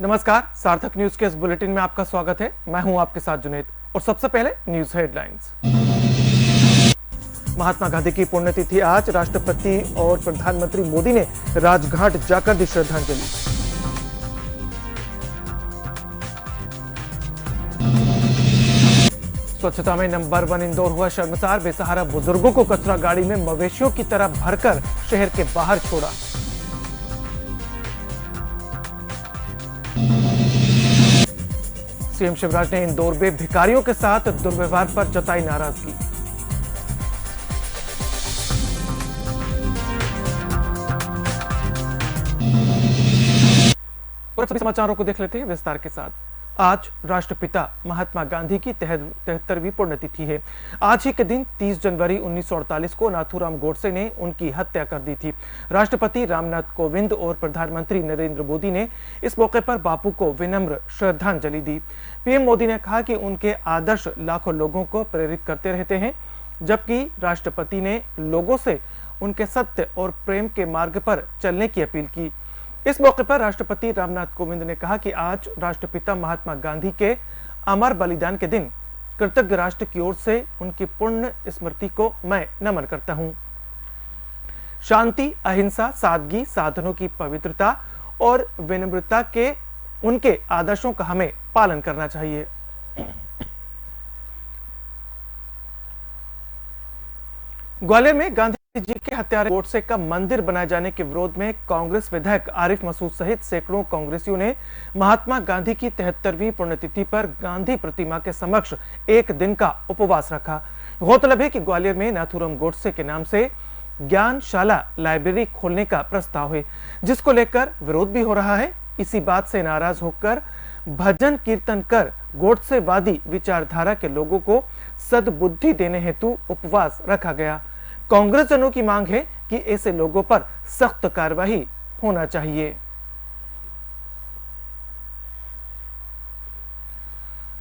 नमस्कार, सार्थक न्यूज के इस बुलेटिन में आपका स्वागत है। मैं हूं आपके साथ जुनेद और सबसे पहले न्यूज हेडलाइंस। महात्मा गांधी की पुण्यतिथि आज, राष्ट्रपति और प्रधानमंत्री मोदी ने राजघाट जाकर दी श्रद्धांजलि। स्वच्छता में नंबर 1 इंदौर हुआ शर्मसार, बेसहारा बुजुर्गों को कचरा गाड़ी में मवेशियों की तरह भरकर शहर के बाहर छोड़ा। सीएम शिवराज ने इंदौर में भिखारियों के साथ दुर्व्यवहार पर जताई नाराजगी। और सभी समाचारों को देख लेते हैं विस्तार के साथ। आज राष्ट्रपिता महात्मा गांधी की 73वीं पुण्यतिथि है। आज ही के दिन 30 जनवरी 1948 को नाथूराम गोडसे ने उनकी हत्या कर दी थी। राष्ट्रपति रामनाथ कोविंद और प्रधानमंत्री नरेंद्र मोदी ने इस मौके पर बापू को विनम्र श्रद्धांजलि दी। पीएम मोदी ने कहा कि उनके आदर्श लाखों लोगों को प्रेरित करते रहते हैं, जबकि राष्ट्रपति ने लोगों से उनके सत्य और प्रेम के मार्ग पर चलने की अपील की। इस मौके पर राष्ट्रपति रामनाथ कोविंद ने कहा कि आज राष्ट्रपिता महात्मा गांधी के अमर बलिदान के दिन कृतज्ञ राष्ट्र की ओर से उनकी पुण्य स्मृति को मैं नमन करता हूं। शांति, अहिंसा, सादगी, साधनों की पवित्रता और विनम्रता के उनके आदर्शों का हमें पालन करना चाहिए। ग्वालियर में गांधी जी के हत्यारे गोडसे का मंदिर बनाए जाने के विरोध में कांग्रेस विधायक आरिफ मसूद सहित सैकड़ों कांग्रेसियों ने महात्मा गांधी की 73वीं पुण्यतिथि पर गांधी प्रतिमा के समक्ष एक दिन का उपवास रखा। गौरतलब है कि ग्वालियर में नाथूराम गोडसे के नाम से ज्ञानशाला लाइब्रेरी खोलने का प्रस्ताव है, जिसको लेकर विरोध भी हो रहा है। इसी बात से नाराज होकर भजन कीर्तन कर गोडसेवादी विचारधारा के लोगों को सद्बुद्धि देने हेतु उपवास रखा गया। कांग्रेसजनों की मांग है कि ऐसे लोगों पर सख्त कार्रवाई होना चाहिए।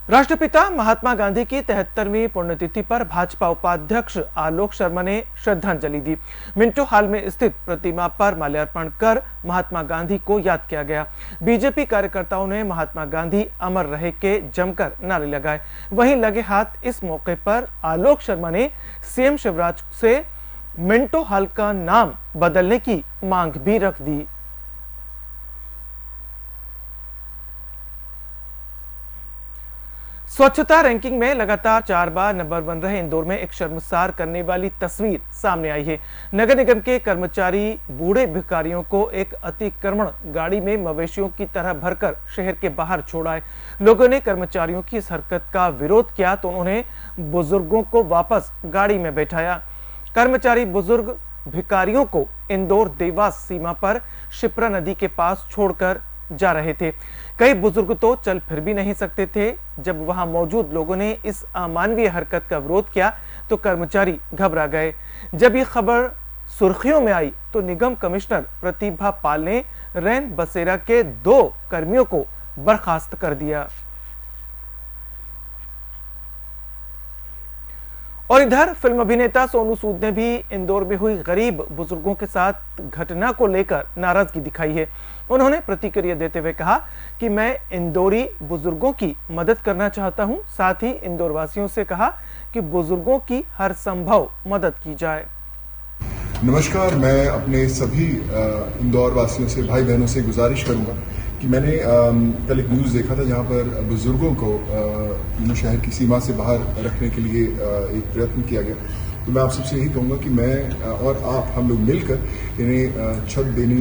राष्ट्रपिता महात्मा गांधी की 73वीं पुण्यतिथि पर भाजपा उपाध्यक्ष आलोक शर्मा ने श्रद्धांजलि दी। मिंटो हॉल में स्थित प्रतिमा पर माल्यार्पण कर महात्मा गांधी को याद किया गया। बीजेपी कार्यकर्ताओं ने महात्मा गांधी अमर रहे के जमकर नारे लगाए। वहीं लगे हाथ इस मौके पर आलोक शर्मा ने सीएम शिवराज से मिंटो हॉल का नाम बदलने की मांग भी रख दी। स्वच्छता रैंकिंग में लगातार 4 बार नंबर 1 रहे इंदौर में एक शर्मसार करने वाली तस्वीर सामने आई है। नगर निगम के कर्मचारी बूढ़े भिखारियों को एक अतिक्रमण गाड़ी में मवेशियों की तरह भरकर शहर के बाहर छोड़ा। लोगों ने कर्मचारियों की इस हरकत का विरोध किया तो उन्होंने बुजुर्गों को वापस गाड़ी में बैठाया। कर्मचारी बुजुर्ग भिखारियों को इंदौर देवास सीमा पर शिप्रा नदी के पास छोड़कर जा रहे थे। कई बुजुर्ग तो चल फिर भी नहीं सकते थे। जब वहां मौजूद लोगों ने इस अमानवीय हरकत का विरोध किया तो कर्मचारी घबरा गए। जब ये खबर सुर्खियों में आई तो निगम कमिश्नर प्रतिभा पाल ने रैन बसेरा के 2 कर्मियों को बर्खास्त कर दिया। और इधर फिल्म अभिनेता सोनू सूद ने भी इंदौर में हुई गरीब बुजुर्गों के साथ घटना को लेकर नाराजगी दिखाई है। उन्होंने प्रतिक्रिया देते हुए कहा कि मैं इंदौरी बुजुर्गों की मदद करना चाहता हूं। साथ ही इंदौर वासियों से कहा कि बुजुर्गों की हर संभव मदद की जाए। नमस्कार, मैं अपने सभी इंदौर वासियों से, भाई बहनों से गुजारिश करूंगा कि मैंने कल एक न्यूज़ देखा था जहां पर बुजुर्गों को शहर की सीमा से बाहर रखने के लिए एक प्रयत्न किया गया। तो मैं आप सबसे यही कहूँगा कि मैं और आप, हम लोग मिलकर इन्हें छत देने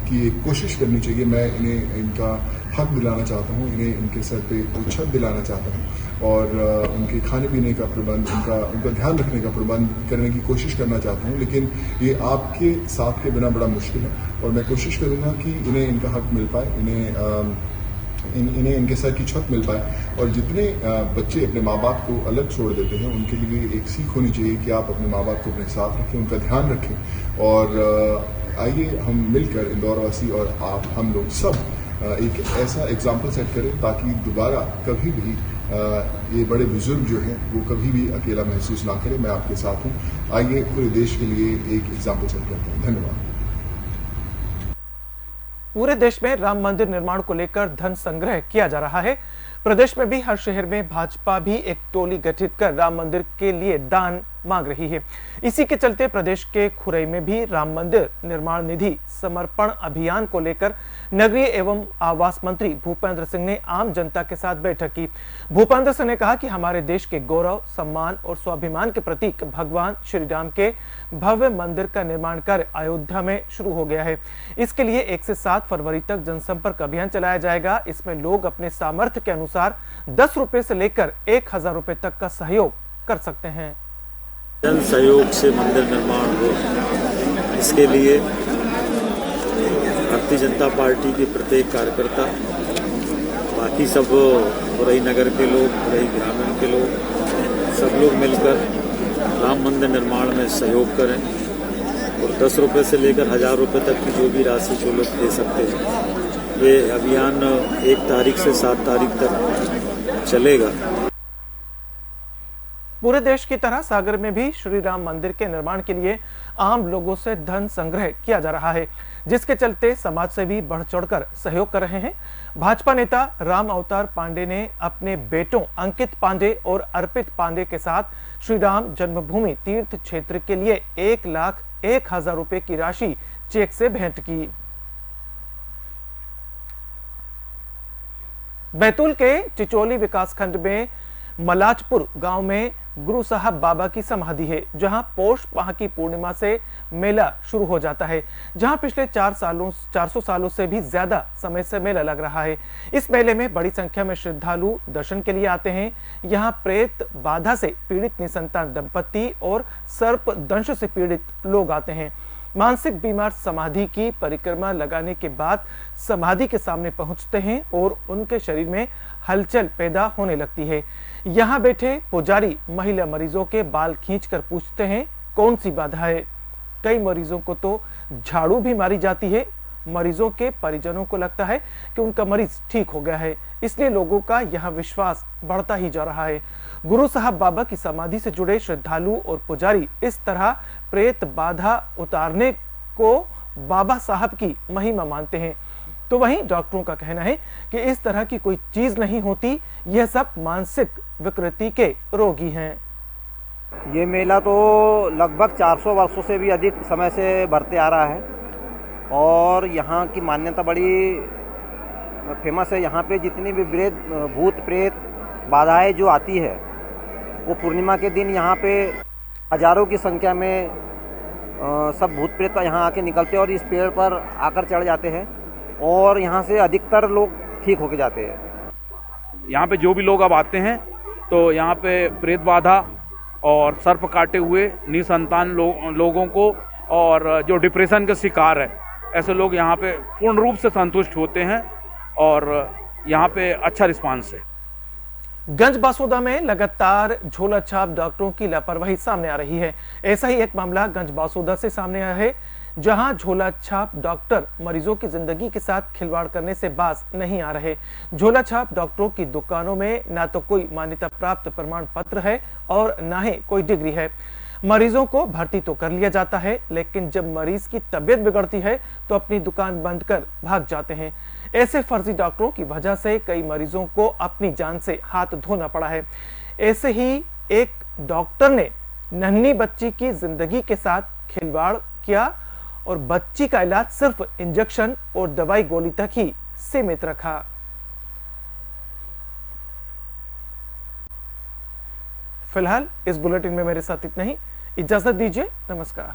की एक कोशिश करनी चाहिए। मैं इन्हें इनका हक दिलाना चाहता हूँ, इन्हें इनके सर पे वो छत दिलाना चाहता हूँ और उनके खाने पीने का प्रबंध, उनका ध्यान रखने का प्रबंध करने की कोशिश करना चाहता हूँ। लेकिन ये आपके साथ के बिना बड़ा मुश्किल है और मैं कोशिश करूँगा कि इन्हें इनका हक मिल पाए, इन्हें इनके सर की छत मिल पाए। और जितने बच्चे अपने माँ बाप को अलग छोड़ देते हैं उनके लिए एक सीख होनी चाहिए कि आप अपने माँ बाप को अपने साथ रखें, उनका ध्यान रखें। और आइए हम मिलकर इंदौर वासी और आप, हम लोग सब एक ऐसा एग्जाम्पल सेट करें ताकि दोबारा कभी भी ये बड़े बुजुर्ग जो हैं वो कभी भी अकेला महसूस ना करें। मैं आपके साथ हूँ। आइए पूरे देश के लिए एक एग्जाम्पल सेट करते हैं। धन्यवाद। पूरे देश में राम मंदिर निर्माण को लेकर धन संग्रह किया जा रहा है। प्रदेश में भी हर शहर में भाजपा भी एक टोली गठित कर राम मंदिर के लिए दान मांग रही है। इसी के चलते प्रदेश के खुरई में भी राम मंदिर निर्माण निधि समर्पण अभियान को लेकर नगरीय एवं आवास मंत्री भूपेंद्र सिंह ने आम जनता के साथ बैठक की। भूपेंद्र सिंह ने कहा कि हमारे देश के गौरव, सम्मान और स्वाभिमान के प्रतीक भगवान श्री राम के भव्य मंदिर का निर्माण कार्य अयोध्या में शुरू हो गया है। इसके लिए 1 से 7 फरवरी तक जनसंपर्क अभियान चलाया जाएगा। इसमें लोग अपने सामर्थ्य के अनुसार 10 रुपए से लेकर 1000 रुपए तक का सहयोग कर सकते हैं। जन सहयोग से मंदिर निर्माण हो, इसके लिए भारतीय जनता पार्टी के प्रत्येक कार्यकर्ता, बाकी सब खुरई नगर के लोग, खुरई ग्रामीण के लोग, सब लोग मिलकर राम मंदिर निर्माण में सहयोग करें और 10 रुपये से लेकर 1000 रुपये तक की जो भी राशि जो लोग दे सकते हैं। ये अभियान 1 तारीख से 7 तारीख तक चलेगा। पूरे देश की तरह सागर में भी श्री राम मंदिर के निर्माण के लिए आम लोगों से धन संग्रह किया जा रहा है, जिसके चलते समाज सेवी बढ़ चढ़कर सहयोग कर रहे हैं। भाजपा नेता राम अवतार पांडे ने अपने बेटों अंकित पांडे और अर्पित पांडे के साथ श्री राम जन्मभूमि तीर्थ क्षेत्र के लिए 1,01,000 रुपए की राशि चेक से भेंट की। बैतूल के चिचोली विकासखंड में मलाजपुर गांव में गुरु साहब बाबा की समाधि है, जहां पौष माह की पूर्णिमा से मेला शुरू हो जाता है, जहां पिछले 400 सालों से भी ज्यादा समय से मेला लग रहा है। इस मेले में बड़ी संख्या में श्रद्धालु दर्शन के लिए आते हैं। यहां प्रेत बाधा से पीड़ित निसंतान दंपति और सर्प दंश से पीड़ित लोग आते हैं। मानसिक बीमार समाधि की परिक्रमा लगाने के बाद समाधि के सामने पहुंचते हैं और उनके शरीर में हलचल पैदा होने लगती है। यहाँ बैठे पुजारी महिला मरीजों के बाल खींचकर पूछते हैं कौन सी बाधा है। कई मरीजों को तो झाड़ू भी मारी जाती है। मरीजों के परिजनों को लगता है कि उनका मरीज ठीक हो गया है, इसलिए लोगों का यहाँ विश्वास बढ़ता ही जा रहा है। गुरु साहब बाबा की समाधि से जुड़े श्रद्धालु और पुजारी इस तरह प्रेत बाधा उतारने को बाबा साहब की महिमा मानते हैं। तो वहीं डॉक्टरों का कहना है कि इस तरह की कोई चीज नहीं होती, यह सब मानसिक विकृति के रोगी हैं। ये मेला तो लगभग 400 वर्षों से भी अधिक समय से बढ़ते आ रहा है और यहाँ की मान्यता बड़ी फेमस है। यहाँ पे जितनी भी भूत प्रेत बाधाएं जो आती है वो पूर्णिमा के दिन यहाँ पे हजारों की संख्या में सब भूत प्रेत यहाँ आके निकलते हैं और इस पेड़ पर आकर चढ़ जाते हैं और यहाँ से अधिकतर लोग ठीक होके जाते हैं। यहाँ पे जो भी लोग अब आते हैं तो यहाँ पे प्रेत बाधा और सर्प काटे हुए निसंतान लोगों को और जो डिप्रेशन के शिकार है ऐसे लोग यहाँ पे पूर्ण रूप से संतुष्ट होते हैं और यहाँ पे अच्छा रिस्पांस है। गंज बासोदा में लगातार झोला छाप डॉक्टरों की लापरवाही सामने आ रही है। ऐसा ही एक मामला गंज बासोदा से सामने आया है, जहां झोला छाप डॉक्टर मरीजों की जिंदगी के साथ खिलवाड़ करने से बाज नहीं आ रहे। झोला छाप डॉक्टरों की दुकानों में ना तो कोई मान्यता प्राप्त प्रमाण पत्र है और ना ही कोई डिग्री है। मरीजों को भर्ती तो कर लिया जाता है, लेकिन जब मरीज की तबीयत बिगड़ती है तो अपनी दुकान बंद कर भाग जाते हैं। ऐसे फर्जी डॉक्टरों की वजह से कई मरीजों को अपनी जान से हाथ धोना पड़ा है। ऐसे ही एक डॉक्टर ने नन्ही बच्ची की जिंदगी के साथ खिलवाड़ किया और बच्ची का इलाज सिर्फ इंजेक्शन और दवाई गोली तक ही सीमित रखा। फिलहाल इस बुलेटिन में मेरे साथ इतना ही। इजाजत दीजिए, नमस्कार।